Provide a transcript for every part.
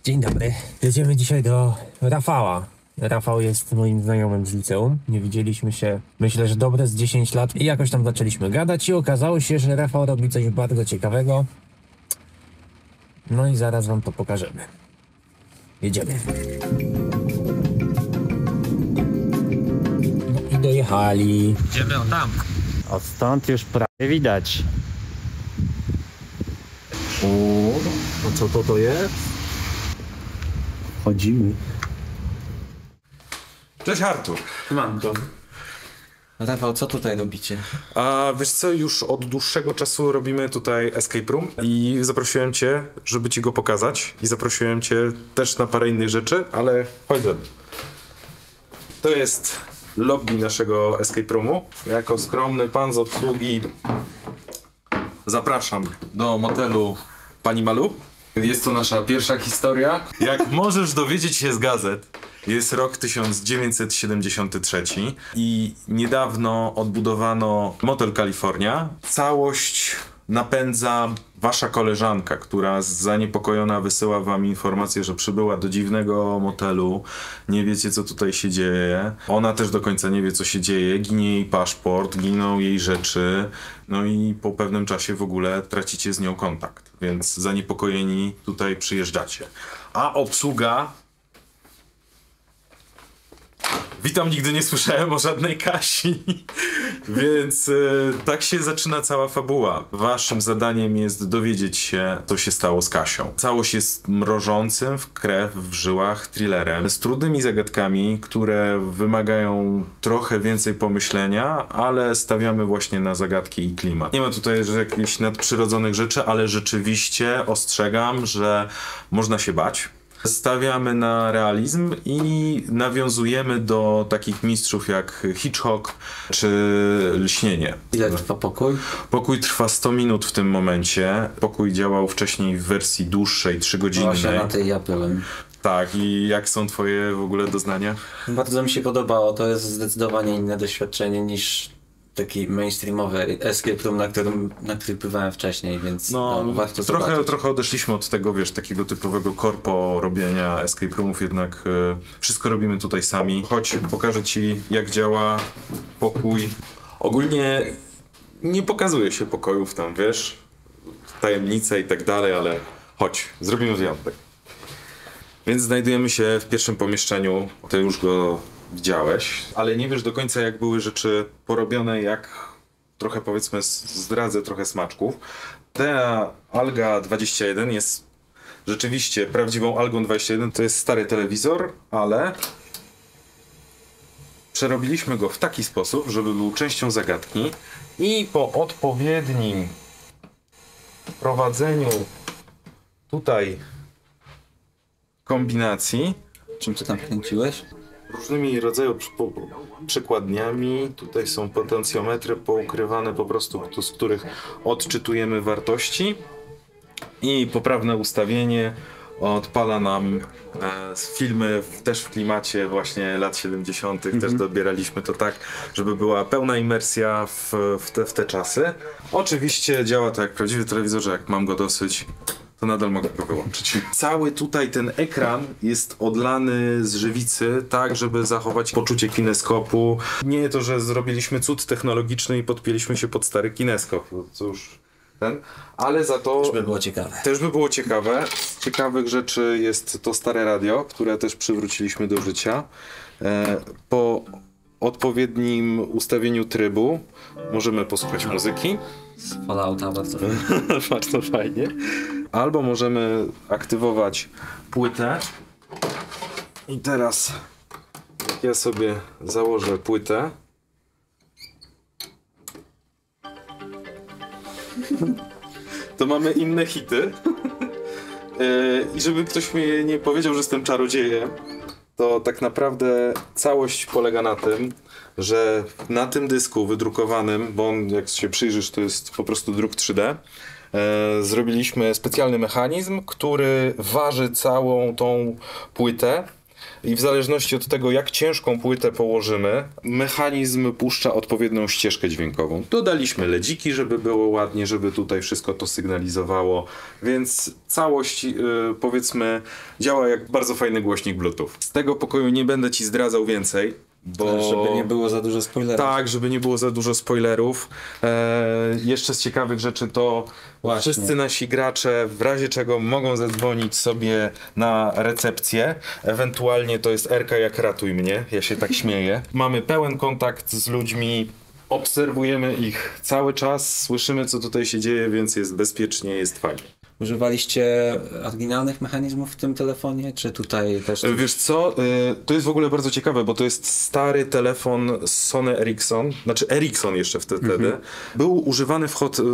Dzień dobry. Jedziemy dzisiaj do Rafała. Rafał jest moim znajomym z liceum. Nie widzieliśmy się, myślę, że dobre z 10 lat i jakoś tam zaczęliśmy gadać i okazało się, że Rafał robi coś bardzo ciekawego. No i zaraz wam to pokażemy. Jedziemy. No i dojechali. Idziemy tam. Od stąd już prawie widać. O, a co to jest? Chodzimy. Cześć Artur. Manko. Rafał, co tutaj robicie? A wiesz co, już od dłuższego czasu robimy tutaj escape room i zaprosiłem cię, żeby ci go pokazać i zaprosiłem cię też na parę innych rzeczy, ale chodź ze mną. To jest lobby naszego escape roomu. Jako skromny pan z obsługi zapraszam do motelu Pani Malu. Jest to nasza pierwsza historia. Jak możesz dowiedzieć się z gazet, jest rok 1973 i niedawno odbudowano motel California. Całość napędza wasza koleżanka, która zaniepokojona wysyła wam informację, że przybyła do dziwnego motelu. Nie wiecie, co tutaj się dzieje. Ona też do końca nie wie, co się dzieje. Ginie jej paszport, giną jej rzeczy. No i po pewnym czasie w ogóle tracicie z nią kontakt. Więc zaniepokojeni tutaj przyjeżdżacie. A obsługa... Witam, nigdy nie słyszałem o żadnej Kasi. Więc tak się zaczyna cała fabuła. Waszym zadaniem jest dowiedzieć się, co się stało z Kasią. Całość jest mrożącym w krew, w żyłach thrillerem, z trudnymi zagadkami, które wymagają trochę więcej pomyślenia, ale stawiamy właśnie na zagadki i klimat. Nie ma tutaj jakichś nadprzyrodzonych rzeczy, ale rzeczywiście ostrzegam, że można się bać. Stawiamy na realizm i nawiązujemy do takich mistrzów jak Hitchcock czy Lśnienie. Ile trwa pokój? Pokój trwa 100 minut w tym momencie. Pokój działał wcześniej w wersji dłuższej, 3-godzinnej. Właśnie na tej ja byłem. Tak, i jak są twoje w ogóle doznania? Bardzo mi się podobało, to jest zdecydowanie inne doświadczenie niż taki mainstreamowy escape room, na który bywałem wcześniej, więc warto zobaczyć. Trochę odeszliśmy od tego, wiesz, takiego typowego korpo robienia escape roomów, jednak wszystko robimy tutaj sami. Chodź, pokażę ci, jak działa pokój. Ogólnie nie pokazuje się pokojów tam, wiesz, tajemnice i tak dalej, ale chodź, zrobimy wyjątek. Więc znajdujemy się w pierwszym pomieszczeniu, ty już go widziałeś, ale nie wiesz do końca, jak były rzeczy porobione, jak trochę, powiedzmy, zdradzę trochę smaczków. Ta Alga 21 jest rzeczywiście prawdziwą Algą 21, to jest stary telewizor, ale przerobiliśmy go w taki sposób, żeby był częścią zagadki i po odpowiednim prowadzeniu tutaj kombinacji. Czym ty tam kręciłeś? Różnymi rodzaju przykładniami. Tutaj są potencjometry poukrywane po prostu, z których odczytujemy wartości. I poprawne ustawienie odpala nam filmy też w klimacie właśnie lat 70. Też dobieraliśmy to tak, żeby była pełna imersja w te czasy. Oczywiście działa to jak prawdziwy telewizor, że jak mam go dosyć, to nadal mogę go wyłączyć. Cały tutaj ten ekran jest odlany z żywicy, tak żeby zachować poczucie kineskopu. Nie to, że zrobiliśmy cud technologiczny i podpięliśmy się pod stary kineskop. Cóż, ale za to... Też by było ciekawe. Też by było ciekawe. Z ciekawych rzeczy jest to stare radio, które też przywróciliśmy do życia. Po odpowiednim ustawieniu trybu możemy posłuchać muzyki. Z Fallouta bardzo. Bardzo fajnie. Albo możemy aktywować płytę. I teraz jak ja sobie założę płytę, to mamy inne hity. I żeby ktoś mi nie powiedział, że jestem czarodziejem, to tak naprawdę całość polega na tym, że na tym dysku wydrukowanym, bo on, jak się przyjrzysz, to jest po prostu druk 3D, zrobiliśmy specjalny mechanizm, który waży całą tą płytę i w zależności od tego, jak ciężką płytę położymy, mechanizm puszcza odpowiednią ścieżkę dźwiękową. Dodaliśmy ledziki, żeby było ładnie, żeby tutaj wszystko to sygnalizowało, więc całość, powiedzmy, działa jak bardzo fajny głośnik Bluetooth. Z tego pokoju nie będę ci zdradzał więcej, bo... Żeby nie było za dużo spoilerów. Tak, żeby nie było za dużo spoilerów. Jeszcze z ciekawych rzeczy to Właśnie. wszyscy nasi gracze w razie czego mogą zadzwonić sobie na recepcję. Ewentualnie to jest Erka jak ratuj mnie, ja się tak śmieję. Mamy pełen kontakt z ludźmi, obserwujemy ich cały czas, słyszymy co tutaj się dzieje, więc jest bezpiecznie, jest fajnie. Używaliście oryginalnych mechanizmów w tym telefonie, czy tutaj też... Wiesz co, to jest w ogóle bardzo ciekawe, bo to jest stary telefon Sony Ericsson, znaczy Ericsson jeszcze wtedy. Był używany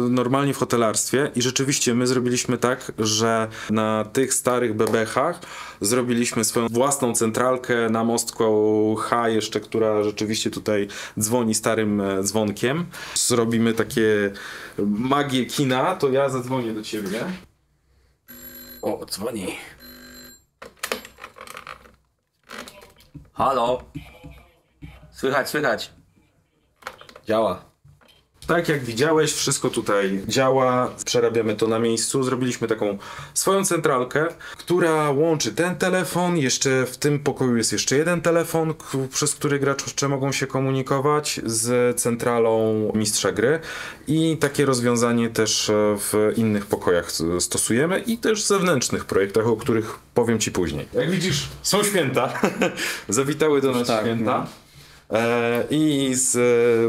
normalnie w hotelarstwie i rzeczywiście my zrobiliśmy tak, że na tych starych bebechach zrobiliśmy swoją własną centralkę na mostku H jeszcze, która rzeczywiście tutaj dzwoni starym dzwonkiem. Zrobimy takie magię kina, to ja zadzwonię do ciebie. O, dzwoni. Halo? Słychać, słychać. Działa. Tak jak widziałeś, wszystko tutaj działa, przerabiamy to na miejscu, zrobiliśmy taką swoją centralkę, która łączy ten telefon, jeszcze w tym pokoju jest jeszcze jeden telefon, przez który gracze mogą się komunikować z centralą mistrza gry i takie rozwiązanie też w innych pokojach stosujemy i też w zewnętrznych projektach, o których powiem ci później. Jak widzisz, są święta, zawitały do nas święta. I z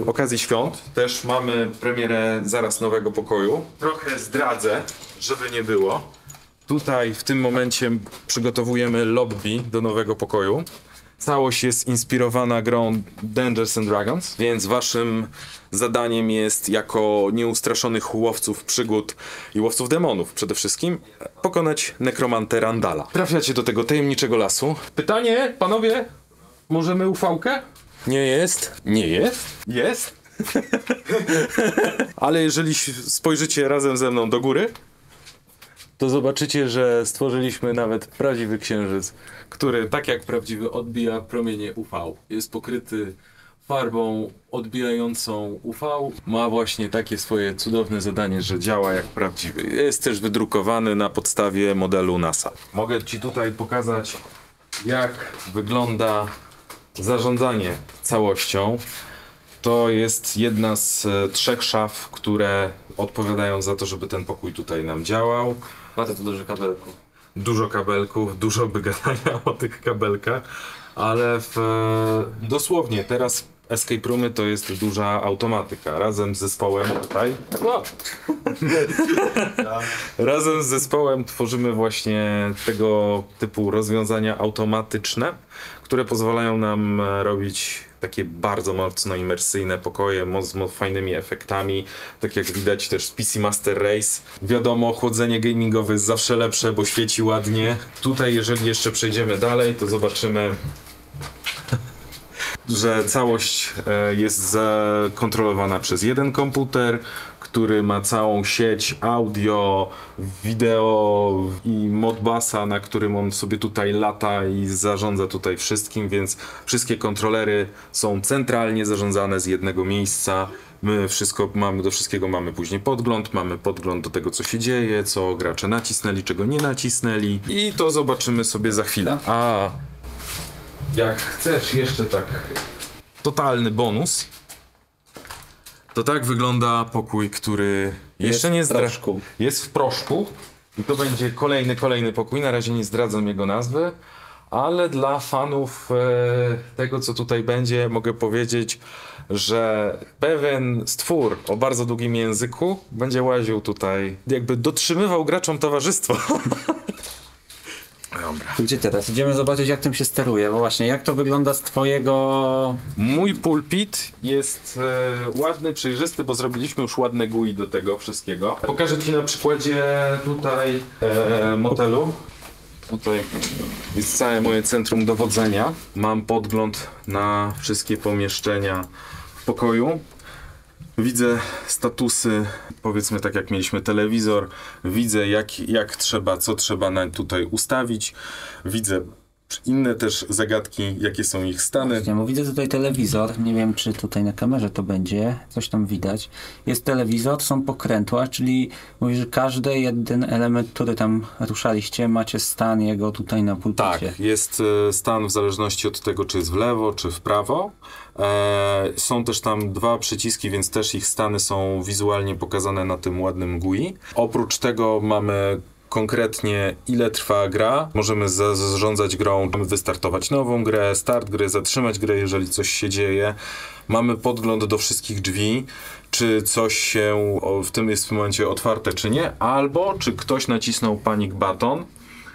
okazji świąt też mamy premierę zaraz nowego pokoju. Trochę zdradzę, żeby nie było. Tutaj w tym momencie przygotowujemy lobby do nowego pokoju. Całość jest inspirowana grą Dungeons and Dragons, więc waszym zadaniem jest jako nieustraszonych łowców przygód i łowców demonów przede wszystkim pokonać nekromantę Randala. Trafiacie do tego tajemniczego lasu. Pytanie, panowie, możemy ufałkę? Nie jest. Nie jest? Jest. Ale jeżeli spojrzycie razem ze mną do góry, to zobaczycie, że stworzyliśmy nawet prawdziwy księżyc, który tak jak prawdziwy odbija promienie UV. Jest pokryty farbą odbijającą UV. Ma właśnie takie swoje cudowne zadanie, że działa jak prawdziwy. Jest też wydrukowany na podstawie modelu NASA. Mogę ci tutaj pokazać, jak wygląda zarządzanie całością. To jest jedna z 3 szaf, które odpowiadają za to, żeby ten pokój tutaj nam działał. Bardzo dużo kabelków. Dużo kabelków, dużo by gadania o tych kabelkach, ale dosłownie teraz Escape Roomy to jest duża automatyka. Razem z zespołem tutaj. Razem z zespołem tworzymy właśnie tego typu rozwiązania automatyczne, które pozwalają nam robić takie bardzo mocno imersyjne pokoje z fajnymi efektami. Tak jak widać też z PC Master Race. Wiadomo, chłodzenie gamingowe jest zawsze lepsze, bo świeci ładnie. Tutaj jeżeli jeszcze przejdziemy dalej, to zobaczymy, że całość jest zakontrolowana przez jeden komputer, który ma całą sieć audio, wideo i modbusa, na którym on sobie tutaj lata i zarządza tutaj wszystkim, więc wszystkie kontrolery są centralnie zarządzane z jednego miejsca. My do wszystkiego mamy później podgląd, mamy podgląd do tego, co się dzieje, co gracze nacisnęli, czego nie nacisnęli i to zobaczymy sobie za chwilę. A jak chcesz jeszcze tak totalny bonus, to tak wygląda pokój, który jeszcze nie jest w proszku i to będzie kolejny pokój, na razie nie zdradzam jego nazwy, ale dla fanów tego, co tutaj będzie, mogę powiedzieć, że pewien stwór o bardzo długim języku będzie łaził tutaj, jakby dotrzymywał graczom towarzystwo. Dobra. Gdzie teraz? Idziemy zobaczyć, jak tym się steruje, bo właśnie jak to wygląda z twojego... Mój pulpit jest ładny, przejrzysty, bo zrobiliśmy już ładne GUI do tego wszystkiego. Pokażę ci na przykładzie tutaj motelu. Tutaj jest całe moje centrum dowodzenia. Mam podgląd na wszystkie pomieszczenia w pokoju. Widzę statusy, powiedzmy tak jak mieliśmy telewizor, widzę jak trzeba, co trzeba tutaj ustawić, widzę czy inne też zagadki, jakie są ich stany. Właśnie, bo widzę tutaj telewizor, nie wiem czy tutaj na kamerze to będzie, coś tam widać. Jest telewizor, są pokrętła, czyli mówi, że każdy jeden element, który tam ruszaliście, macie stan jego tutaj na pulpicie. Tak, jest stan w zależności od tego, czy jest w lewo, czy w prawo. Są też tam 2 przyciski, więc też ich stany są wizualnie pokazane na tym ładnym GUI. Oprócz tego mamy konkretnie ile trwa gra. Możemy zarządzać grą, możemy wystartować nową grę, start gry, zatrzymać grę, jeżeli coś się dzieje. Mamy podgląd do wszystkich drzwi, czy coś się w tym jest w tym momencie otwarte, czy nie, albo czy ktoś nacisnął panic button,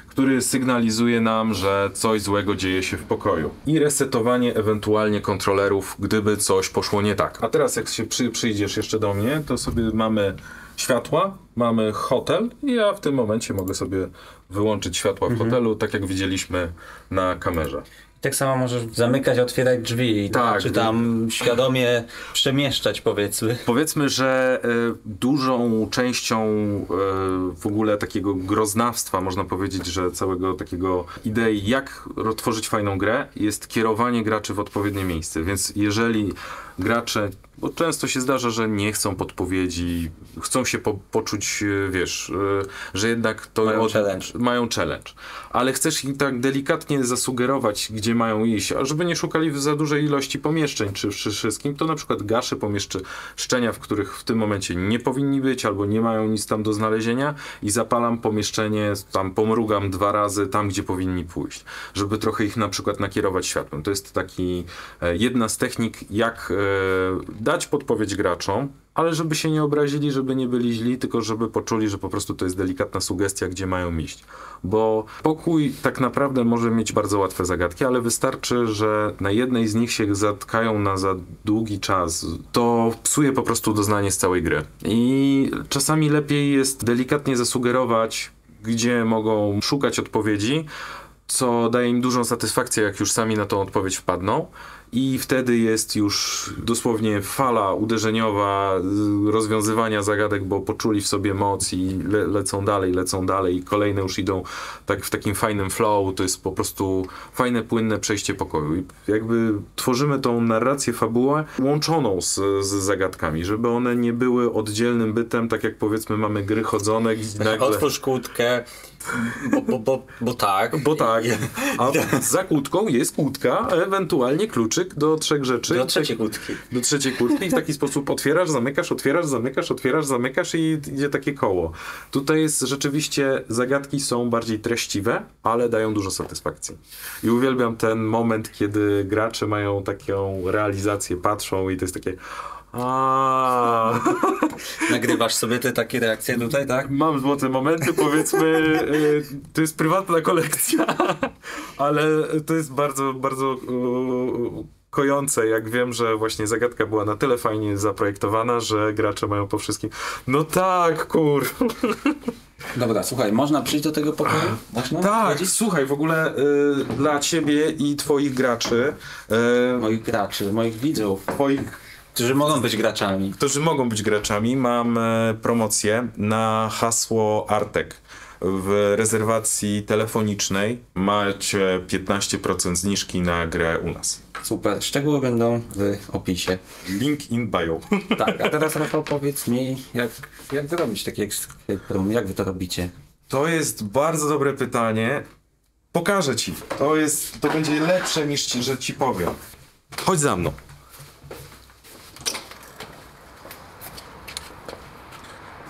który sygnalizuje nam, że coś złego dzieje się w pokoju. I resetowanie ewentualnie kontrolerów, gdyby coś poszło nie tak. A teraz jak się przyjdziesz jeszcze do mnie, to sobie mamy światła, mamy hotel i ja w tym momencie mogę sobie wyłączyć światła w hotelu, tak jak widzieliśmy na kamerze. Tak samo możesz zamykać, otwierać drzwi i Tak, czy tam świadomie przemieszczać, powiedzmy. Powiedzmy, że dużą częścią w ogóle takiego groznawstwa, można powiedzieć, że całego takiego idei, jak tworzyć fajną grę, jest kierowanie graczy w odpowiednie miejsce. Więc jeżeli gracze, bo często się zdarza, że nie chcą podpowiedzi, chcą się poczuć, wiesz, że jednak to mają challenge. Ale chcesz im tak delikatnie zasugerować, gdzie mają iść, a żeby nie szukali w za dużej ilości pomieszczeń czy wszystkim, to na przykład gaszę pomieszczenia, w których w tym momencie nie powinni być albo nie mają nic tam do znalezienia i zapalam pomieszczenie, tam pomrugam 2 razy tam, gdzie powinni pójść, żeby trochę ich na przykład nakierować światłem. To jest taki jedna z technik, jak dać podpowiedź graczom, ale żeby się nie obrazili, żeby nie byli źli, tylko żeby poczuli, że po prostu to jest delikatna sugestia, gdzie mają iść. Bo pokój tak naprawdę może mieć bardzo łatwe zagadki, ale wystarczy, że na jednej z nich się zatkają na za długi czas. To psuje po prostu doznanie z całej gry. I czasami lepiej jest delikatnie zasugerować, gdzie mogą szukać odpowiedzi, co daje im dużą satysfakcję, jak już sami na tą odpowiedź wpadną. I wtedy jest już dosłownie fala uderzeniowa rozwiązywania zagadek, bo poczuli w sobie moc i lecą dalej i kolejne już idą tak w takim fajnym flow. To jest po prostu fajne, płynne przejście pokoju. I jakby tworzymy tą narrację, fabułę łączoną z zagadkami, żeby one nie były oddzielnym bytem, tak jak powiedzmy mamy gry chodzone, gdzie nagle... Otwórz kłódkę, bo tak. Bo tak. A za kłódką jest kłódka, a ewentualnie kluczyk do 3 rzeczy. Do trzeciej kłódki. Do trzeciej kłódki i w taki sposób otwierasz, zamykasz i idzie takie koło. Tutaj jest rzeczywiście, zagadki są bardziej treściwe, ale dają dużo satysfakcji. I uwielbiam ten moment, kiedy gracze mają taką realizację, patrzą i to jest takie... Nagrywasz sobie te takie reakcje tutaj, tak? Mam złote momenty, powiedzmy, to jest prywatna kolekcja, ale to jest bardzo, bardzo kojące, jak wiem, że właśnie zagadka była na tyle fajnie zaprojektowana, że gracze mają po wszystkim, no tak, Dobra, słuchaj, można przyjść do tego pokoju? Można? Tak, Chodzić? słuchaj, w ogóle dla ciebie i twoich graczy, Moich widzów, którzy mogą być graczami, mam promocję na hasło Artek. W rezerwacji telefonicznej macie 15% zniżki na grę u nas. Super, szczegóły będą w opisie. Link in bio. Tak, a teraz Rafał, powiedz mi, jak wyrobić takie escape room, jak wy to robicie? To jest bardzo dobre pytanie. Pokażę ci. To będzie lepsze niż że ci powiem. Chodź za mną.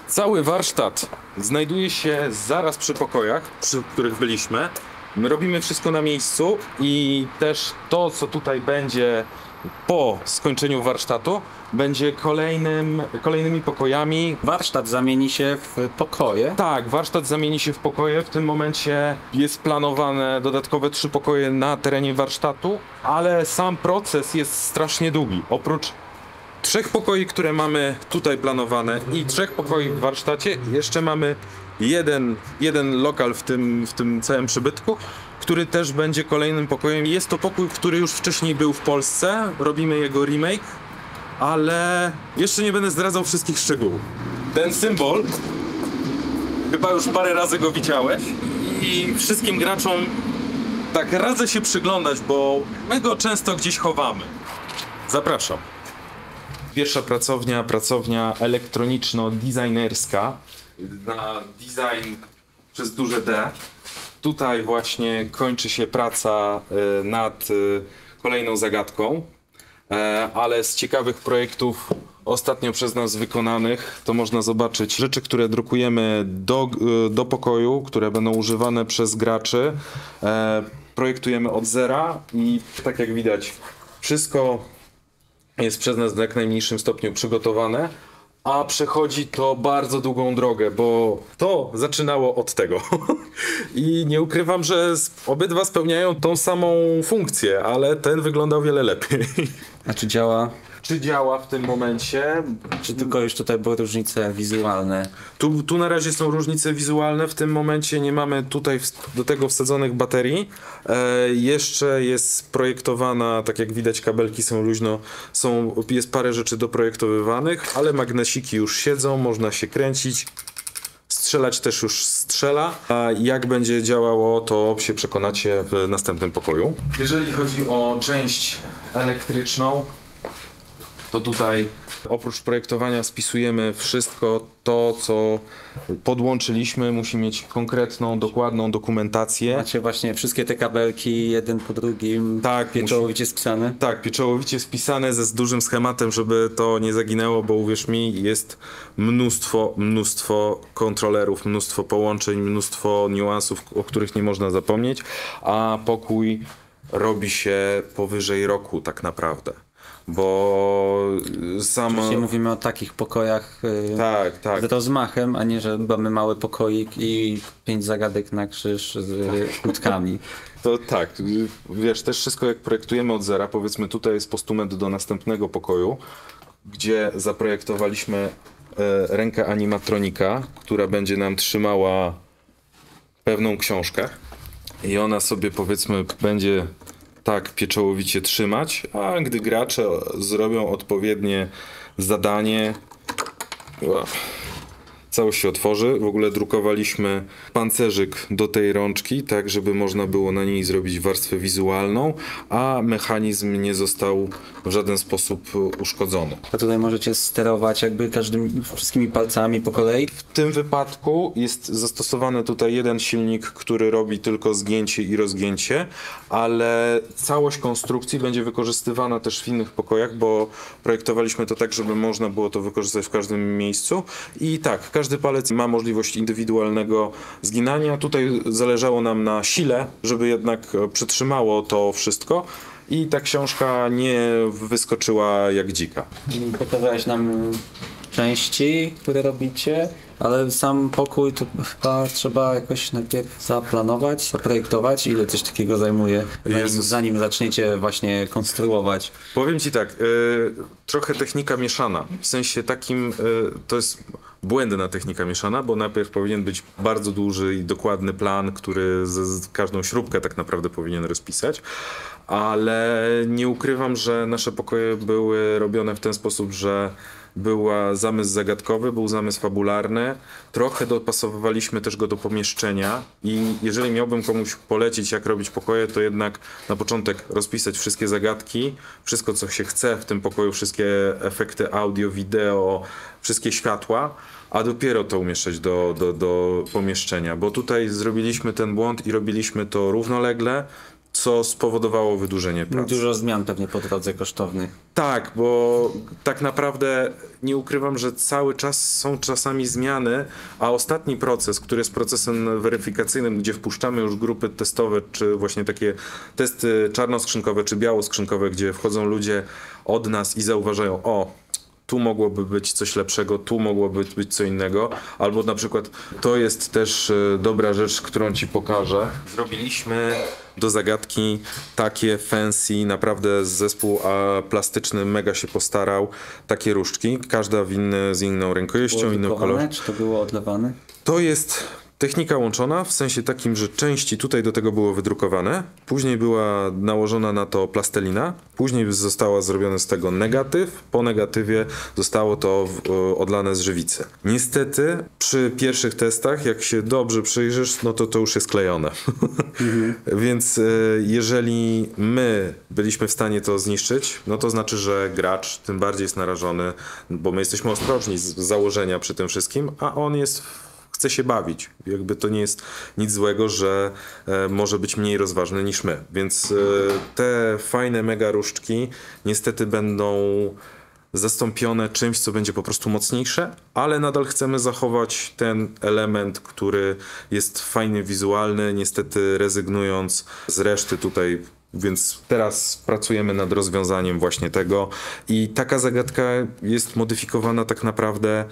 Cały warsztat znajduje się zaraz przy pokojach, przy których byliśmy. My robimy wszystko na miejscu i też to, co tutaj będzie po skończeniu warsztatu, będzie kolejnymi pokojami. Warsztat zamieni się w pokoje. Tak, warsztat zamieni się w pokoje. W tym momencie jest planowane dodatkowe 3 pokoje na terenie warsztatu, ale sam proces jest strasznie długi. Oprócz 3 pokoi, które mamy tutaj planowane i 3 pokoi w warsztacie, jeszcze mamy jeden lokal w tym całym przybytku, który też będzie kolejnym pokojem. Jest to pokój, który już wcześniej był w Polsce, robimy jego remake, ale jeszcze nie będę zdradzał wszystkich szczegółów. Ten symbol, chyba już parę razy go widziałeś i wszystkim graczom tak radzę się przyglądać, bo my go często gdzieś chowamy. Zapraszam. Pierwsza pracownia elektroniczno-designerska na design przez duże D. Tutaj właśnie kończy się praca nad kolejną zagadką, ale z ciekawych projektów ostatnio przez nas wykonanych to można zobaczyć rzeczy, które drukujemy do pokoju, które będą używane przez graczy. Projektujemy od zera i tak jak widać wszystko jest przez nas w jak najmniejszym stopniu przygotowane, a przechodzi to bardzo długą drogę, bo to zaczynało od tego. I nie ukrywam, że obydwa spełniają tą samą funkcję, ale ten wygląda o wiele lepiej. A czy działa? Czy działa w tym momencie? Czy tylko już tutaj były różnice wizualne? Tu na razie są różnice wizualne, w tym momencie nie mamy tutaj do tego wsadzonych baterii. Jeszcze jest projektowana, tak jak widać kabelki są luźno, jest parę rzeczy doprojektowywanych, ale magnesiki już siedzą, można się kręcić. Strzelać też już strzela, a jak będzie działało, to się przekonacie w następnym pokoju. Jeżeli chodzi o część elektryczną, to tutaj oprócz projektowania spisujemy wszystko to, co podłączyliśmy. Musi mieć konkretną, dokładną dokumentację. Macie właśnie wszystkie te kabelki jeden po drugim, Tak, pieczołowicie spisane? Tak, pieczołowicie spisane z dużym schematem, żeby to nie zaginęło, bo uwierz mi, jest mnóstwo kontrolerów, mnóstwo połączeń, mnóstwo niuansów, o których nie można zapomnieć, a pokój robi się powyżej roku tak naprawdę. Bo Oczywiście mówimy o takich pokojach tak. z rozmachem, a nie, że mamy mały pokoik i 5 zagadek na krzyż z kłódkami. To tak, wiesz, też wszystko jak projektujemy od zera, powiedzmy tutaj jest postument do następnego pokoju, gdzie zaprojektowaliśmy rękę animatronika, która będzie nam trzymała pewną książkę i ona sobie powiedzmy będzie tak pieczołowicie trzymać, a gdy gracze zrobią odpowiednie zadanie, całość się otworzy. W ogóle drukowaliśmy pancerzyk do tej rączki, tak żeby można było na niej zrobić warstwę wizualną, a mechanizm nie został w żaden sposób uszkodzony. A tutaj możecie sterować jakby wszystkimi palcami po kolei? W tym wypadku jest zastosowany tutaj jeden silnik, który robi tylko zgięcie i rozgięcie, ale całość konstrukcji będzie wykorzystywana też w innych pokojach, bo projektowaliśmy to tak, żeby można było to wykorzystać w każdym miejscu. I tak, każdy palec ma możliwość indywidualnego zginania. Tutaj zależało nam na sile, żeby jednak przytrzymało to wszystko i ta książka nie wyskoczyła jak dzika. Pokazałeś nam części, które robicie, ale sam pokój to chyba trzeba jakoś najpierw zaplanować, zaprojektować. Ile coś takiego zajmuje, zanim zaczniecie właśnie konstruować? Powiem ci tak, trochę technika mieszana, w sensie takim, to jest błędna technika mieszana, bo najpierw powinien być bardzo duży i dokładny plan, który każdą śrubkę tak naprawdę powinien rozpisać, ale nie ukrywam, że nasze pokoje były robione w ten sposób, że był zamysł zagadkowy, był zamysł fabularny, trochę dopasowywaliśmy też go do pomieszczenia i jeżeli miałbym komuś polecić, jak robić pokoje, to jednak na początek rozpisać wszystkie zagadki, wszystko co się chce w tym pokoju, wszystkie efekty audio, wideo, wszystkie światła, a dopiero to umieszczać do pomieszczenia, bo tutaj zrobiliśmy ten błąd i robiliśmy to równolegle, co spowodowało wydłużenie pracy. Dużo zmian pewnie po drodze kosztownych. Tak, bo tak naprawdę nie ukrywam, że cały czas są czasami zmiany, a ostatni proces, który jest procesem weryfikacyjnym, gdzie wpuszczamy już grupy testowe, czy właśnie takie testy czarnoskrzynkowe, czy białoskrzynkowe, gdzie wchodzą ludzie od nas i zauważają, tu mogłoby być coś lepszego, tu mogłoby być co innego, albo na przykład to jest też dobra rzecz, którą ci pokażę. Zrobiliśmy do zagadki takie fancy, naprawdę zespół plastyczny mega się postarał, takie różdżki, każda z inną rękojeścią, innym kolorem. Czy to było odlewane? To jest Technika łączona w sensie takim, że części tutaj do tego było wydrukowane, później była nałożona na to plastelina, później została zrobiony z tego negatyw, po negatywie zostało to odlane z żywicy. Niestety przy pierwszych testach, jak się dobrze przyjrzysz, no to już jest klejone. Więc jeżeli my byliśmy w stanie to zniszczyć, no to znaczy, że gracz tym bardziej jest narażony, bo my jesteśmy ostrożni z założenia przy tym wszystkim, a on chce się bawić. Jakby to nie jest nic złego, że może być mniej rozważny niż my. Więc te fajne mega różdżki niestety będą zastąpione czymś, co będzie po prostu mocniejsze, ale nadal chcemy zachować ten element, który jest fajny, wizualny, niestety rezygnując z reszty tutaj. Więc teraz pracujemy nad rozwiązaniem właśnie tego i taka zagadka jest modyfikowana tak naprawdę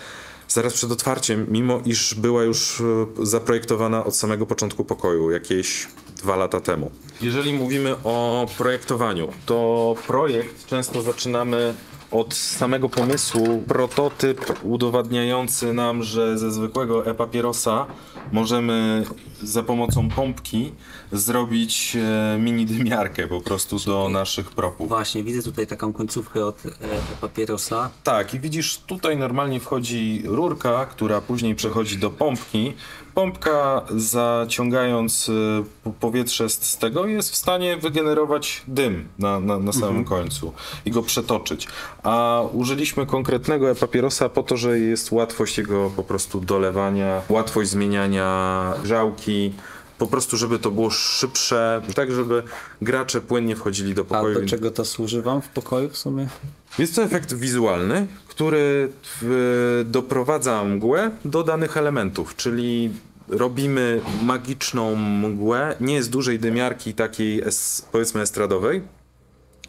zaraz przed otwarciem, mimo iż była już zaprojektowana od samego początku pokoju, jakieś 2 lata temu. Jeżeli mówimy o projektowaniu, to projekt często zaczynamy od samego pomysłu, prototyp udowadniający nam, że ze zwykłego e-papierosa możemy za pomocą pompki zrobić mini dymiarkę po prostu do naszych propów. Właśnie, widzę tutaj taką końcówkę od papierosa. Tak, i widzisz, tutaj normalnie wchodzi rurka, która później przechodzi do pompki. Pompka, zaciągając powietrze z tego, jest w stanie wygenerować dym na samym końcu i go przetoczyć. A użyliśmy konkretnego e-papierosa po to, że jest łatwość jego po prostu dolewania, łatwość zmieniania grzałki, po prostu żeby to było szybsze, tak żeby gracze płynnie wchodzili do A pokoju. do czego to służy wam w pokoju w sumie? Jest to efekt wizualny, który doprowadza mgłę do danych elementów, czyli robimy magiczną mgłę, nie z dużej dymiarki takiej powiedzmy estradowej,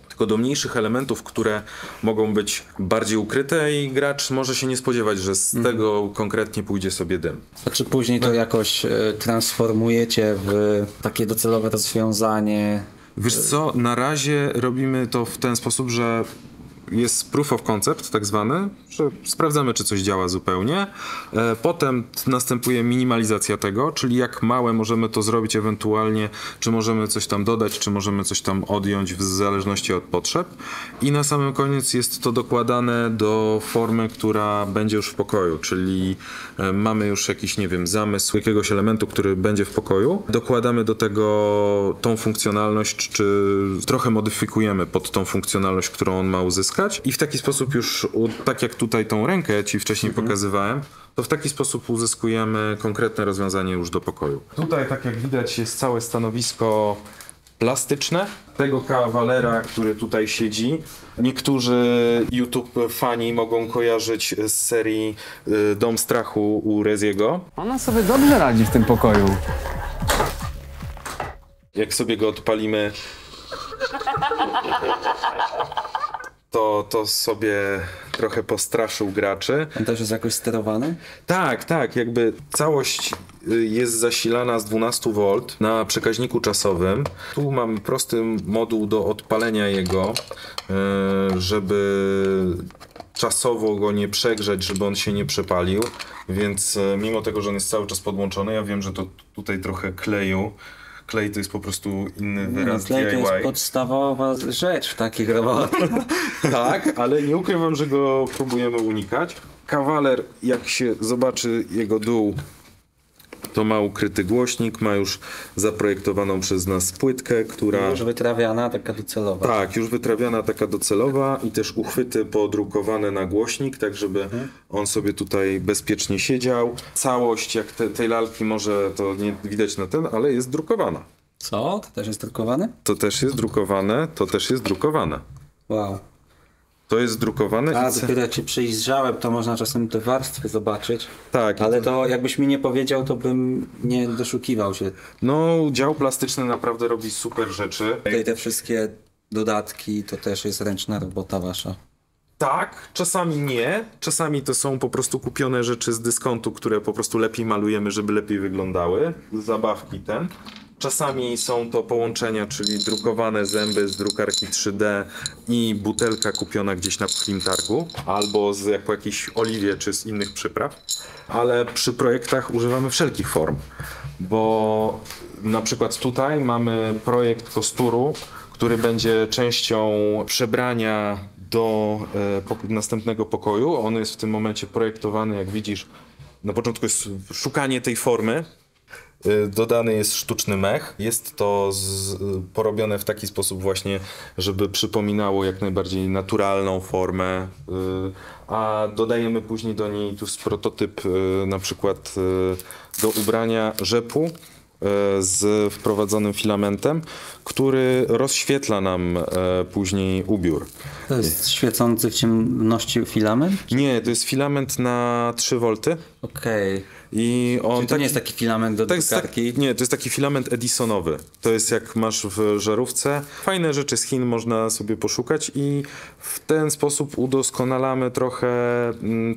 tylko do mniejszych elementów, które mogą być bardziej ukryte i gracz może się nie spodziewać, że z tego konkretnie pójdzie sobie dym. A czy później to jakoś transformujecie w takie docelowe rozwiązanie? Wiesz co, na razie robimy to w ten sposób, że jest proof of concept tak zwany, że sprawdzamy, czy coś działa zupełnie. Potem następuje minimalizacja tego, czyli jak małe możemy to zrobić ewentualnie, czy możemy coś tam dodać, czy możemy coś tam odjąć w zależności od potrzeb. I na samym koniec jest to dokładane do formy, która będzie już w pokoju, czyli mamy już jakiś, nie wiem, zamysł jakiegoś elementu, który będzie w pokoju. Dokładamy do tego tą funkcjonalność, czy trochę modyfikujemy pod tą funkcjonalność, którą on ma uzyskać. I w taki sposób już, tak jak tutaj tą rękę ci wcześniej pokazywałem, to w taki sposób uzyskujemy konkretne rozwiązanie już do pokoju. Tutaj, tak jak widać, jest całe stanowisko plastyczne tego kawalera, który tutaj siedzi. Niektórzy YouTube fani mogą kojarzyć z serii Dom Strachu u Reziego. Ona sobie dobrze radzi w tym pokoju. Jak sobie go odpalimy, to sobie trochę postraszył graczy. On też jest jakoś sterowany? Tak, jakby całość jest zasilana z 12 V na przekaźniku czasowym. Tu mamy prosty moduł do odpalenia jego, żeby czasowo go nie przegrzać, żeby on się nie przepalił, więc mimo tego, że on jest cały czas podłączony, ja wiem, że to tutaj trochę kleju. Klej to jest po prostu inny wyraz Klej to DIY. jest podstawowa rzecz w takich robotach. Tak, ale nie ukrywam, że go próbujemy unikać. Kawaler, jak się zobaczy jego dół, to ma ukryty głośnik, ma już zaprojektowaną przez nas płytkę, która... Już wytrawiana, taka docelowa. Tak, już wytrawiana, taka docelowa i też uchwyty podrukowane na głośnik, tak żeby on sobie tutaj bezpiecznie siedział. Całość, jak tej lalki może to nie widać na ten, ale jest drukowana. Co? To też jest drukowane? To też jest drukowane, to też jest drukowane. Wow. To jest drukowane A, i... dopiero jak się przyjrzałem, to można czasem te warstwy zobaczyć. Tak. Ale to jakbyś mi nie powiedział, to bym nie doszukiwał się. No, dział plastyczny naprawdę robi super rzeczy. Tutaj te wszystkie dodatki, to też jest ręczna robota wasza. Tak, czasami nie. Czasami to są po prostu kupione rzeczy z dyskontu, które po prostu lepiej malujemy, żeby lepiej wyglądały. Zabawki ten. Czasami są to połączenia, czyli drukowane zęby z drukarki 3D i butelka kupiona gdzieś na pchlim targu, albo po jakiejś oliwie czy z innych przypraw. Ale przy projektach używamy wszelkich form, bo na przykład tutaj mamy projekt kosturu, który będzie częścią przebrania do następnego pokoju. On jest w tym momencie projektowany, jak widzisz, na początku jest szukanie tej formy. Dodany jest sztuczny mech. Jest to porobione w taki sposób właśnie, żeby przypominało jak najbardziej naturalną formę. A dodajemy później do niej tu jest prototyp na przykład do ubrania rzepu z wprowadzonym filamentem, który rozświetla nam później ubiór. To jest świecący w ciemności filament? Nie, to jest filament na 3 V. Okej. I on Czyli to nie jest taki filament do drukarki? Nie, to jest taki filament Edisonowy. To jest jak masz w żarówce. Fajne rzeczy z Chin można sobie poszukać i w ten sposób udoskonalamy trochę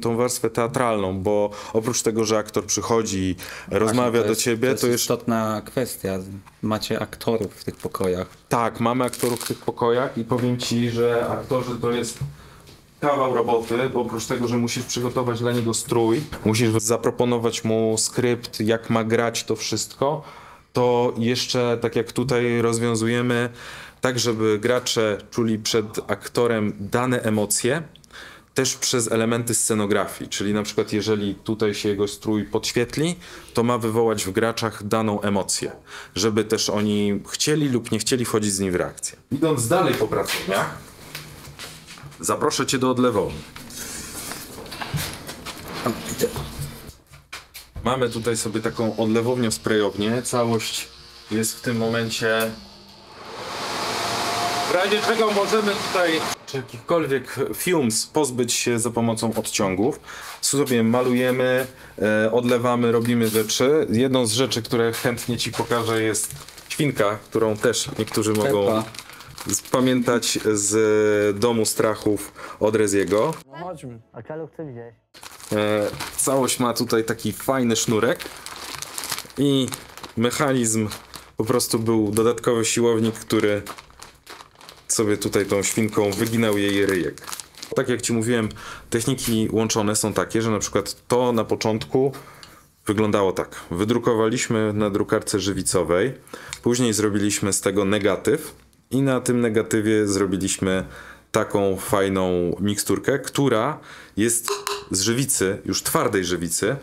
tą warstwę teatralną, bo oprócz tego, że aktor przychodzi, rozmawia do ciebie, to jest istotna kwestia. Macie aktorów w tych pokojach. Tak, mamy aktorów w tych pokojach i powiem ci, że aktorzy to jest kawał roboty, bo oprócz tego, że musisz przygotować dla niego strój, musisz zaproponować mu skrypt, jak ma grać to wszystko, to jeszcze tak jak tutaj rozwiązujemy, tak żeby gracze czuli przed aktorem dane emocje, też przez elementy scenografii, czyli na przykład jeżeli tutaj się jego strój podświetli, to ma wywołać w graczach daną emocję, żeby też oni chcieli lub nie chcieli wchodzić z nim w reakcję. Idąc dalej po pracowniach, zaproszę cię do odlewowni. Mamy tutaj sobie taką odlewownię, sprayownię. Całość jest w tym momencie... W razie czego możemy tutaj jakichkolwiek fumes pozbyć się za pomocą odciągów. Sobie malujemy, odlewamy, robimy rzeczy. Jedną z rzeczy, które chętnie ci pokażę, jest świnka, którą też niektórzy mogą pamiętać z Domu Strachów od Reziego. No chodźmy, a Kalu chce widzieć. Całość ma tutaj taki fajny sznurek i mechanizm po prostu był dodatkowy siłownik, który sobie tutaj tą świnką wyginał jej ryjek. Tak jak ci mówiłem, techniki łączone są takie, że na przykład to na początku wyglądało tak. Wydrukowaliśmy na drukarce żywicowej, później zrobiliśmy z tego negatyw i na tym negatywie zrobiliśmy taką fajną miksturkę, która jest z żywicy, już twardej żywicy,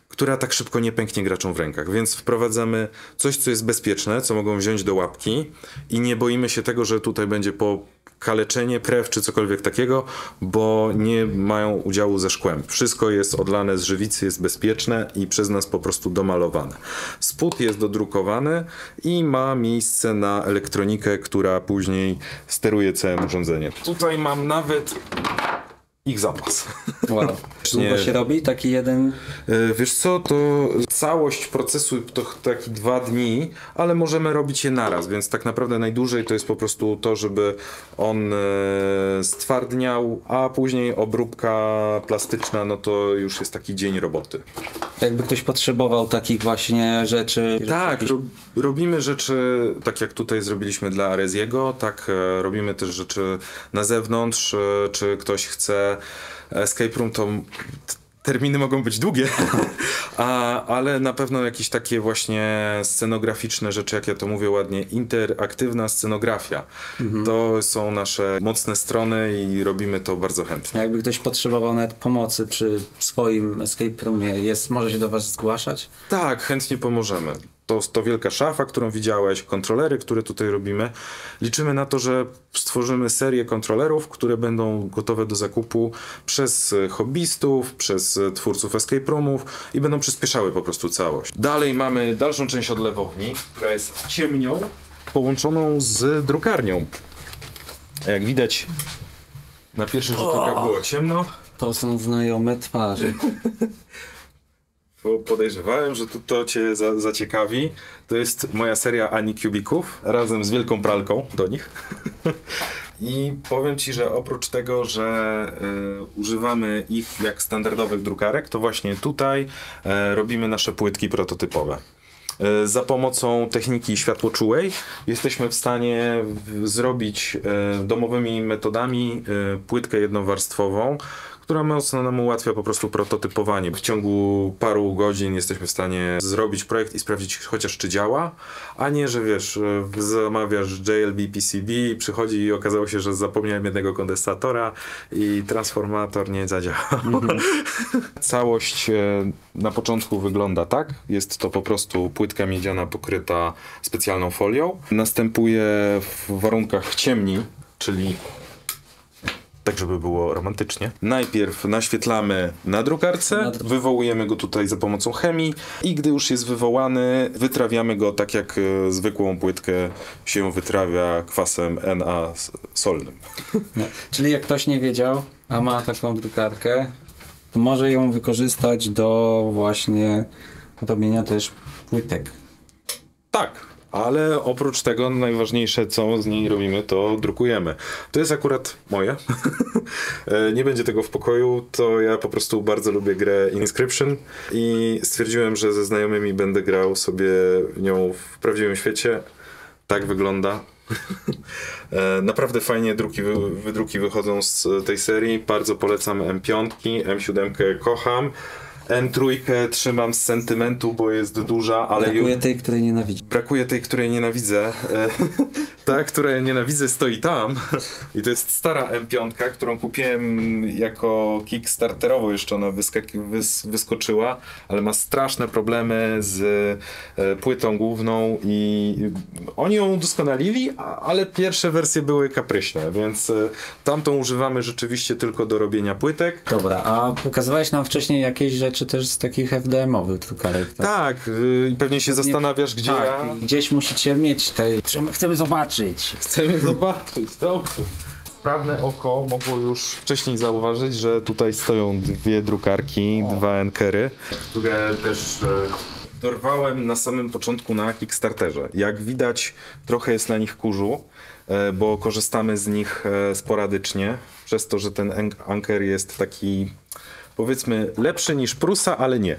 która tak szybko nie pęknie graczom w rękach. Więc wprowadzamy coś, co jest bezpieczne, co mogą wziąć do łapki i nie boimy się tego, że tutaj będzie pokaleczenie, krew czy cokolwiek takiego, bo nie mają udziału ze szkłem. Wszystko jest odlane z żywicy, jest bezpieczne i przez nas po prostu domalowane. Spód jest dodrukowany i ma miejsce na elektronikę, która później steruje całym urządzeniem. Tutaj mam nawet ich zapas. Wow. Długo się robi taki jeden? Wiesz co, to całość procesu to taki 2 dni, ale możemy robić je naraz, więc tak naprawdę najdłużej to jest po prostu to, żeby on stwardniał, a później obróbka plastyczna, no to już jest taki dzień roboty. Jakby ktoś potrzebował takich właśnie rzeczy. Tak, robimy rzeczy, tak jak tutaj zrobiliśmy dla Reziego, tak robimy też rzeczy na zewnątrz, czy ktoś chce escape room, to terminy mogą być długie, ale na pewno jakieś takie właśnie scenograficzne rzeczy, jak ja to mówię ładnie, interaktywna scenografia. To są nasze mocne strony i robimy to bardzo chętnie. Jakby ktoś potrzebował nawet pomocy przy swoim escape roomie, może się do was zgłaszać? Tak, chętnie pomożemy. To wielka szafa, którą widziałeś, kontrolery, które tutaj robimy. Liczymy na to, że stworzymy serię kontrolerów, które będą gotowe do zakupu przez hobbystów, przez twórców escape roomów i będą przyspieszały po prostu całość. Dalej mamy dalszą część odlewowni, która jest ciemnią, połączoną z drukarnią. Jak widać, na pierwszych rzut oka było ciemno. To są znajome twarze. Bo podejrzewałem, że to cię zaciekawi. To jest moja seria Anycubików razem z wielką pralką do nich. I powiem ci, że oprócz tego, że używamy ich jak standardowych drukarek, to właśnie tutaj robimy nasze płytki prototypowe. Za pomocą techniki światłoczułej jesteśmy w stanie zrobić domowymi metodami płytkę jednowarstwową, która mocno nam ułatwia po prostu prototypowanie. W ciągu paru godzin jesteśmy w stanie zrobić projekt i sprawdzić chociaż czy działa, a nie, że wiesz, zamawiasz JLB PCB, przychodzi i okazało się, że zapomniałem jednego kondensatora i transformator nie zadziałał. Całość na początku wygląda tak. Jest to po prostu płytka miedziana pokryta specjalną folią. Następuje w warunkach ciemni, czyli tak, żeby było romantycznie. Najpierw naświetlamy na drukarce, wywołujemy go tutaj za pomocą chemii i gdy już jest wywołany, wytrawiamy go tak jak zwykłą płytkę się wytrawia kwasem Na solnym. No, czyli jak ktoś nie wiedział, a ma taką drukarkę, to może ją wykorzystać do właśnie robienia też płytek. Tak. Ale oprócz tego najważniejsze, co z niej robimy, to drukujemy. To jest akurat moje. Nie będzie tego w pokoju, to ja po prostu bardzo lubię grę Inscription i stwierdziłem, że ze znajomymi będę grał sobie nią w prawdziwym świecie. Tak wygląda. Naprawdę fajnie wydruki wychodzą z tej serii. Bardzo polecam M5, M7 kocham. N3 trzymam z sentymentu, bo jest duża, ale Brakuje tej, której nienawidzi. Brakuje tej, której nienawidzę. Ta, której nienawidzę, stoi tam. I to jest stara M5, którą kupiłem jako kickstarterowo, jeszcze ona wyskoczyła, ale ma straszne problemy z płytą główną i oni ją udoskonalili, ale pierwsze wersje były kapryśne, więc tamtą używamy rzeczywiście tylko do robienia płytek. Dobra, a pokazywałeś nam wcześniej jakieś rzeczy też z takich FDM-owych drukarek, tak? Tak, i pewnie się zastanawiasz, gdzie tak, ja... gdzieś musicie mieć te... Chcemy zobaczyć. Chcemy zobaczyć, dobrze. Sprawne oko mogło już wcześniej zauważyć, że tutaj stoją dwie drukarki, dwa Enkery, które też dorwałem na samym początku na Kickstarterze. Jak widać, trochę jest na nich kurzu, bo korzystamy z nich sporadycznie, przez to, że ten Anker jest taki, powiedzmy, lepszy niż Prusa, ale nie.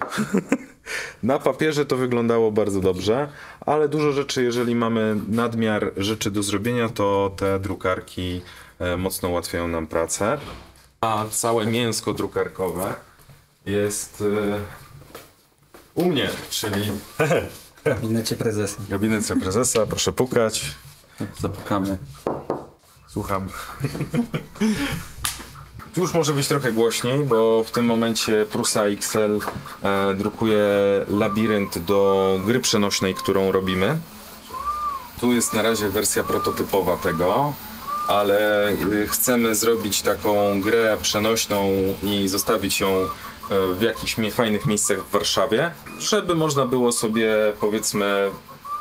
Na papierze to wyglądało bardzo dobrze, ale dużo rzeczy, jeżeli mamy nadmiar rzeczy do zrobienia, to te drukarki mocno ułatwiają nam pracę. A całe mięsko drukarkowe jest u mnie, czyli W gabinecie prezesa. gabinet prezesa, proszę pukać. Zapukamy. Słucham. Tu już może być trochę głośniej, bo w tym momencie Prusa XL drukuje labirynt do gry przenośnej, którą robimy. Tu jest na razie wersja prototypowa tego, ale chcemy zrobić taką grę przenośną i zostawić ją w jakichś fajnych miejscach w Warszawie, żeby można było sobie, powiedzmy,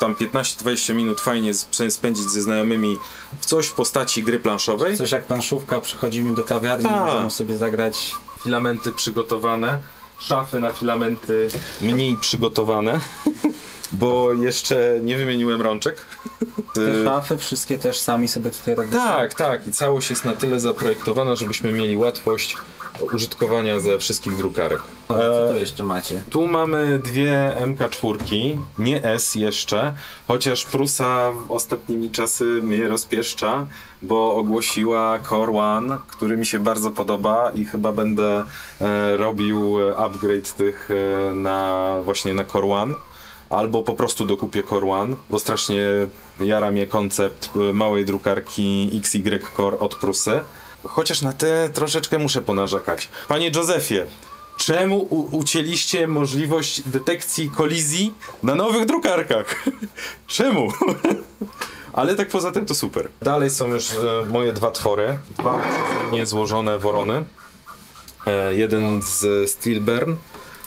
tam 15-20 minut fajnie spędzić ze znajomymi w coś w postaci gry planszowej. Coś jak planszówka, przychodzimy do kawiarni, możemy sobie zagrać. Filamenty przygotowane, szafy na filamenty mniej przygotowane, bo jeszcze nie wymieniłem rączek. Te szafy wszystkie też sami sobie tutaj robimy. Tak. I całość jest na tyle zaprojektowana, żebyśmy mieli łatwość użytkowania ze wszystkich drukarek. Co to jeszcze macie? Tu mamy dwie MK4, nie S jeszcze, chociaż Prusa w ostatnimi czasy mnie rozpieszcza, bo ogłosiła Core One, który mi się bardzo podoba i chyba będę robił upgrade tych właśnie na Core One. Albo po prostu dokupię Core One, bo strasznie jara mnie koncept małej drukarki XY Core od Prusy. Chociaż na te troszeczkę muszę ponarzekać. Panie Józefie, czemu ucięliście możliwość detekcji kolizji na nowych drukarkach? Czemu? Ale tak poza tym to super. Dalej są już moje dwa twory. Dwa niezłożone worony. Jeden z Steelburn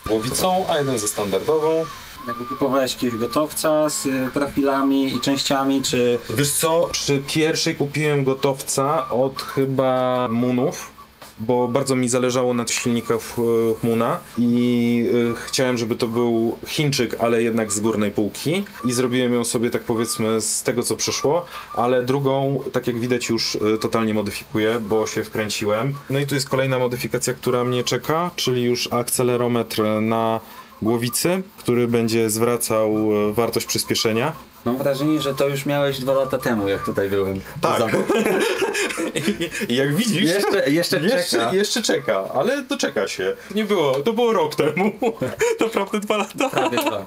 głowicą, a jeden ze standardową. Jakby kupowałeś jakiegoś gotowca z profilami i częściami, czy... Wiesz co, przy pierwszej kupiłem gotowca od chyba Moonów, bo bardzo mi zależało na silnikach Moona i chciałem, żeby to był Chińczyk, ale jednak z górnej półki i zrobiłem ją sobie, tak powiedzmy, z tego co przyszło, ale drugą, tak jak widać, już totalnie modyfikuję, bo się wkręciłem. No i tu jest kolejna modyfikacja, która mnie czeka, czyli już akcelerometr na głowicy, który będzie zwracał wartość przyspieszenia. Mam wrażenie, że to już miałeś 2 lata temu, jak tutaj byłem. Tak. I jak widzisz, jeszcze czeka, ale doczeka się. Nie było, to było rok temu. Naprawdę 2 lata. Prawie 2.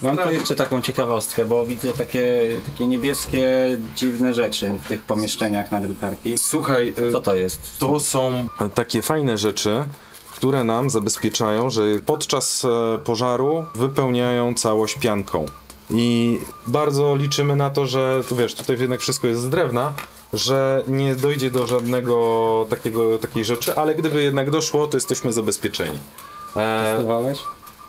Mam tu jeszcze taką ciekawostkę, bo widzę takie niebieskie, dziwne rzeczy w tych pomieszczeniach na drukarki. Słuchaj, Co to jest? to są takie fajne rzeczy, które nam zabezpieczają, że podczas pożaru wypełniają całość pianką. I bardzo liczymy na to, że tu wiesz, tutaj jednak wszystko jest z drewna, że nie dojdzie do żadnego takiej rzeczy, ale gdyby jednak doszło, to jesteśmy zabezpieczeni. Testowałeś?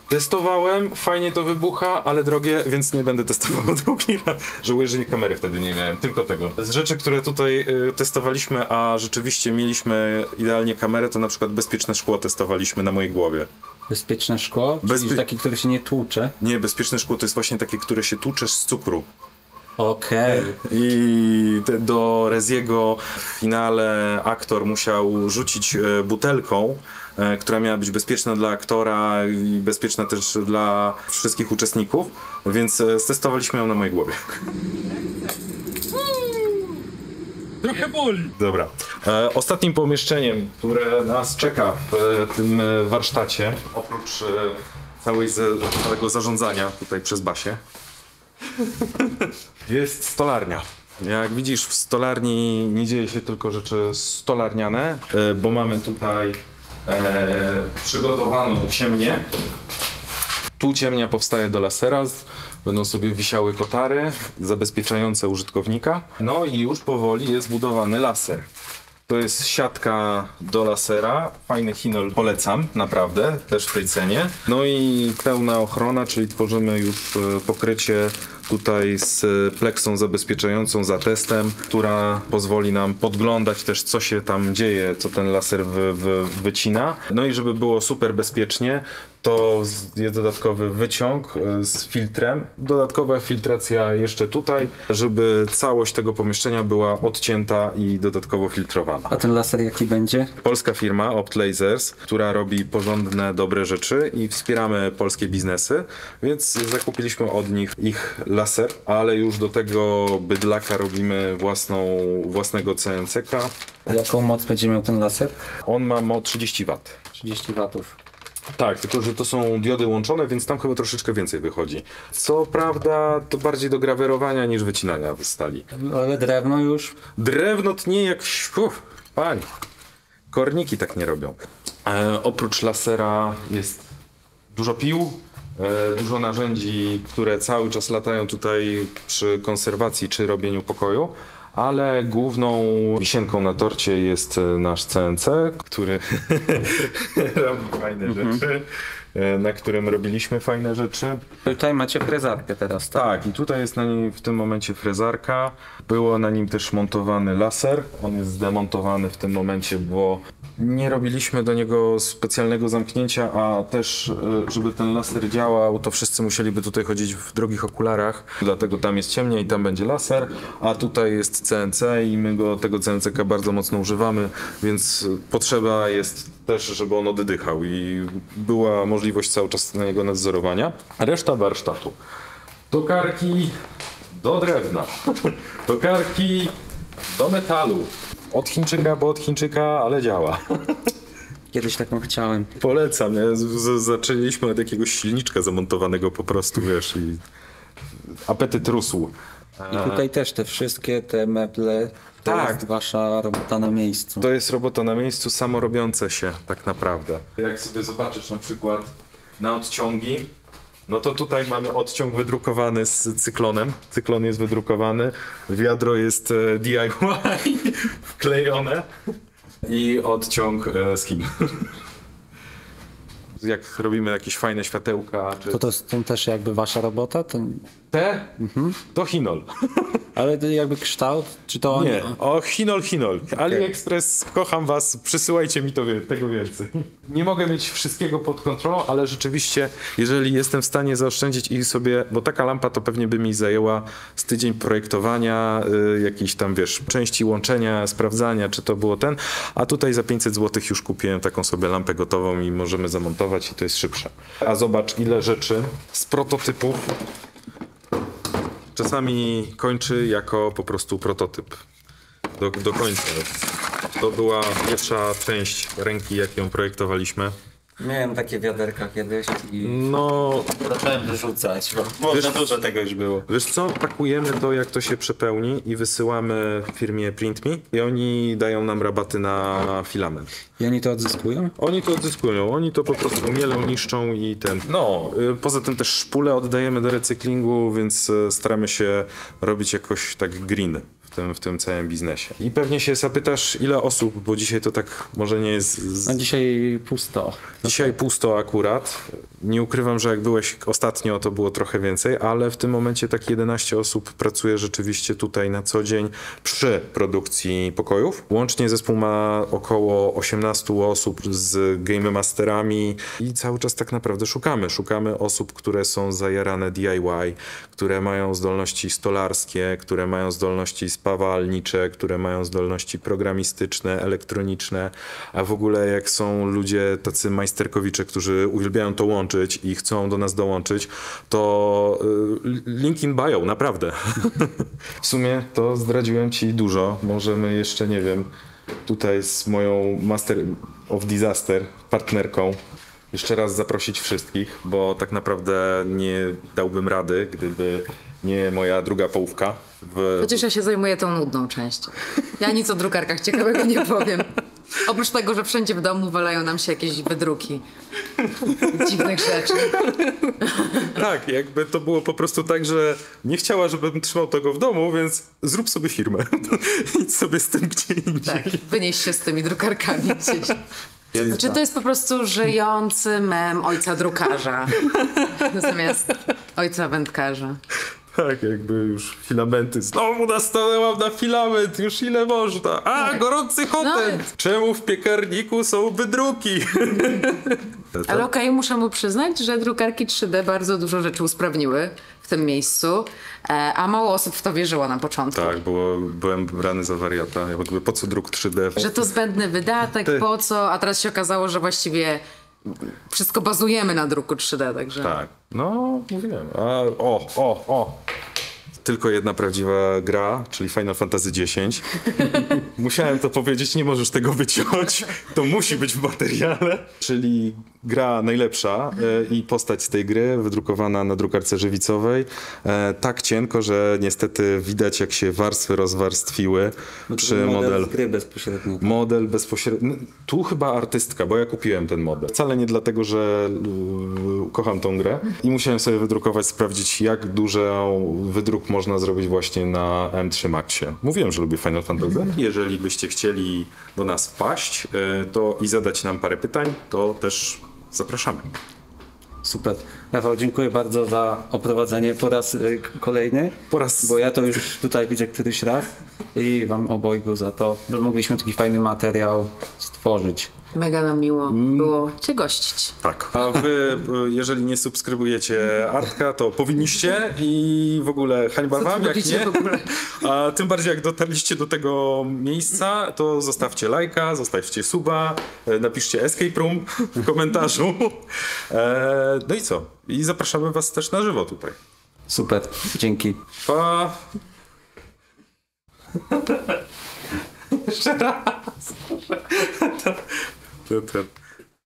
Testowałem, fajnie to wybucha, ale drogie, więc nie będę testował drugi raz. Żałuję, że kamery wtedy nie miałem, tylko tego. Z rzeczy, które tutaj testowaliśmy, a rzeczywiście mieliśmy idealnie kamerę, to na przykład bezpieczne szkło testowaliśmy na mojej głowie. Bezpieczne szkło? Czyli takie, które się nie tłucze? Nie, bezpieczne szkło to jest właśnie takie, które się tłucze z cukru. Okej. I do Reziego w finale aktor musiał rzucić butelką, która miała być bezpieczna dla aktora i bezpieczna też dla wszystkich uczestników, więc stestowaliśmy ją na mojej głowie. Trochę boli. Dobra. Ostatnim pomieszczeniem, które nas czeka w tym warsztacie, oprócz całego zarządzania tutaj przez Basię, jest stolarnia. Jak widzisz, w stolarni nie dzieje się tylko rzeczy stolarniane, bo mamy tutaj przygotowaną ciemnię. Tu ciemnia powstaje do lasera, będą sobie wisiały kotary zabezpieczające użytkownika. No i już powoli jest budowany laser. To jest siatka do lasera, fajny Hinol, polecam, naprawdę, też w tej cenie. No i pełna ochrona, czyli tworzymy już pokrycie tutaj z pleksą zabezpieczającą za testem, która pozwoli nam podglądać też, co się tam dzieje, co ten laser wycina. No i żeby było super bezpiecznie, to jest dodatkowy wyciąg z filtrem. Dodatkowa filtracja jeszcze tutaj, żeby całość tego pomieszczenia była odcięta i dodatkowo filtrowana. A ten laser jaki będzie? Polska firma Opt Lasers, która robi porządne, dobre rzeczy i wspieramy polskie biznesy, więc zakupiliśmy od nich ich laser, ale już do tego bydlaka robimy własnego CNC-ka. Jaką moc będzie miał ten laser? On ma moc 30 W. 30 watów. Tak, tylko że to są diody łączone, więc tam chyba troszeczkę więcej wychodzi. Co prawda to bardziej do grawerowania niż wycinania stali. Ale drewno już? Drewno tnie jak... Pani. Korniki tak nie robią. Oprócz lasera jest dużo pił, dużo narzędzi, które cały czas latają tutaj przy konserwacji czy robieniu pokoju. Ale główną wisienką na torcie jest nasz CNC, który robi fajne rzeczy, na którym robiliśmy fajne rzeczy. Tutaj macie frezarkę teraz, tak? Tak, i tutaj jest na nim w tym momencie frezarka. Było na nim też montowany laser. On jest zdemontowany w tym momencie, bo nie robiliśmy do niego specjalnego zamknięcia, a też, żeby ten laser działał, to wszyscy musieliby tutaj chodzić w drogich okularach. Dlatego tam jest ciemniej i tam będzie laser, a tutaj jest CNC i my tego CNC-ka bardzo mocno używamy, więc potrzeba jest też, żeby on oddychał i była możliwość cały czas na jego nadzorowania. A reszta warsztatu. Tokarki do drewna, tokarki do metalu. Od Chińczyka, bo od Chińczyka, ale działa. Kiedyś taką chciałem. Polecam, nie? Zaczęliśmy od jakiegoś silniczka zamontowanego po prostu, wiesz, i apetyt rósł. I tutaj też te wszystkie te meble, to Tak. jest wasza robota na miejscu. To jest robota na miejscu, samorobiące się tak naprawdę. Jak sobie zobaczysz na przykład na odciągi, no to tutaj mamy odciąg wydrukowany z cyklonem. Cyklon jest wydrukowany, wiadro jest DIY wklejone i odciąg z Chin. Jak robimy jakieś fajne światełka, czy... To jest też jakby wasza robota? Te? To Hinol. Ale to jakby kształt? Czy to oni? Nie, o Hinol. AliExpress, kocham was, przysyłajcie mi tego więcej. Nie mogę mieć wszystkiego pod kontrolą, ale rzeczywiście, jeżeli jestem w stanie zaoszczędzić i sobie, bo taka lampa to pewnie by mi zajęła z tydzień projektowania, jakiejś tam, wiesz, części łączenia, sprawdzania, czy to było a tutaj za 500 zł już kupiłem taką sobie lampę gotową i możemy zamontować. testować i to jest szybsze. A zobacz, ile rzeczy z prototypów czasami kończy jako po prostu prototyp. Do końca. To była pierwsza część ręki, jak ją projektowaliśmy. Miałem takie wiaderka kiedyś i No, zacząłem wyrzucać, bo za dużo tego już było. wiesz co, pakujemy to, jak to się przepełni i wysyłamy firmie PrintMe i oni dają nam rabaty na filament. I oni to odzyskują? Oni to odzyskują, oni to po prostu mielą, niszczą i ten... No, poza tym też szpule oddajemy do recyklingu, więc staramy się robić jakoś tak green w tym całym biznesie. I pewnie się zapytasz, ile osób, bo dzisiaj to tak może nie jest... No dzisiaj pusto. Dzisiaj pusto akurat. Nie ukrywam, że jak byłeś ostatnio, to było trochę więcej, ale w tym momencie tak 11 osób pracuje rzeczywiście tutaj na co dzień przy produkcji pokojów. Łącznie zespół ma około 18 osób z game masterami i cały czas tak naprawdę szukamy osób, które są zajarane DIY, które mają zdolności stolarskie, które mają zdolności spawalnicze, które mają zdolności programistyczne, elektroniczne, a w ogóle jak są ludzie tacy majsterkowicze, którzy uwielbiają to łączyć i chcą do nas dołączyć, to link in bio, naprawdę. W sumie to zdradziłem ci dużo. Możemy jeszcze, nie wiem, tutaj z moją Master of Disaster partnerką jeszcze raz zaprosić wszystkich, bo tak naprawdę nie dałbym rady, gdyby nie moja druga połówka. Chociaż ja się zajmuję tą nudną częścią. Ja nic o drukarkach ciekawego nie powiem. Oprócz tego, że wszędzie w domu walają nam się jakieś wydruki dziwnych rzeczy. Tak, jakby to było po prostu tak, że nie chciała, żebym trzymał tego w domu, więc zrób sobie firmę. Idź sobie z tym gdzie indziej. Tak, wynieś się z tymi drukarkami gdzieś. Znaczy to jest po prostu żyjący mem ojca drukarza zamiast ojca wędkarza. Tak, jakby już filamenty. Znowu nastanęłam na filament, już ile można. A, gorący hotel! No. Czemu w piekarniku są wydruki? Ale okej, muszę mu przyznać, że drukarki 3D bardzo dużo rzeczy usprawniły w tym miejscu, a mało osób w to wierzyło na początku. Tak, byłem brany za wariata. Jakby po co druk 3D? Że to zbędny wydatek, po co, a teraz się okazało, że właściwie wszystko bazujemy na druku 3D, także... Tak, no mówiłem. Tylko jedna prawdziwa gra, czyli Final Fantasy X. Musiałem to powiedzieć, nie możesz tego wyciąć. To musi być w materiale. Czyli gra najlepsza i postać z tej gry wydrukowana na drukarce żywicowej. Tak cienko, że niestety widać, jak się warstwy rozwarstwiły przy model. Gry bezpośrednio. Model bezpośrednio. Tu chyba artystka, bo ja kupiłem ten model. Wcale nie dlatego, że kocham tą grę. I musiałem sobie wydrukować, sprawdzić, jak duży wydruk można zrobić właśnie na M3 Maxie. Mówiłem, że lubię Final Fantasy. Jeżeli byście chcieli do nas wpaść to i zadać nam parę pytań, to też zapraszamy. Super. Rafał, dziękuję bardzo za oprowadzenie po raz kolejny. Bo ja to już tutaj widzę któryś raz i wam obojgu za to, że mogliśmy taki fajny materiał stworzyć. Mega nam miło było cię gościć. Tak. A wy, jeżeli nie subskrybujecie Artka, to powinniście i w ogóle hańba wam, jak nie. A tym bardziej jak dotarliście do tego miejsca, to zostawcie lajka, zostawcie suba, napiszcie escape room w komentarzu. No i co? I zapraszamy was też na żywo tutaj. Super, dzięki. Pa! Jeszcze raz. To.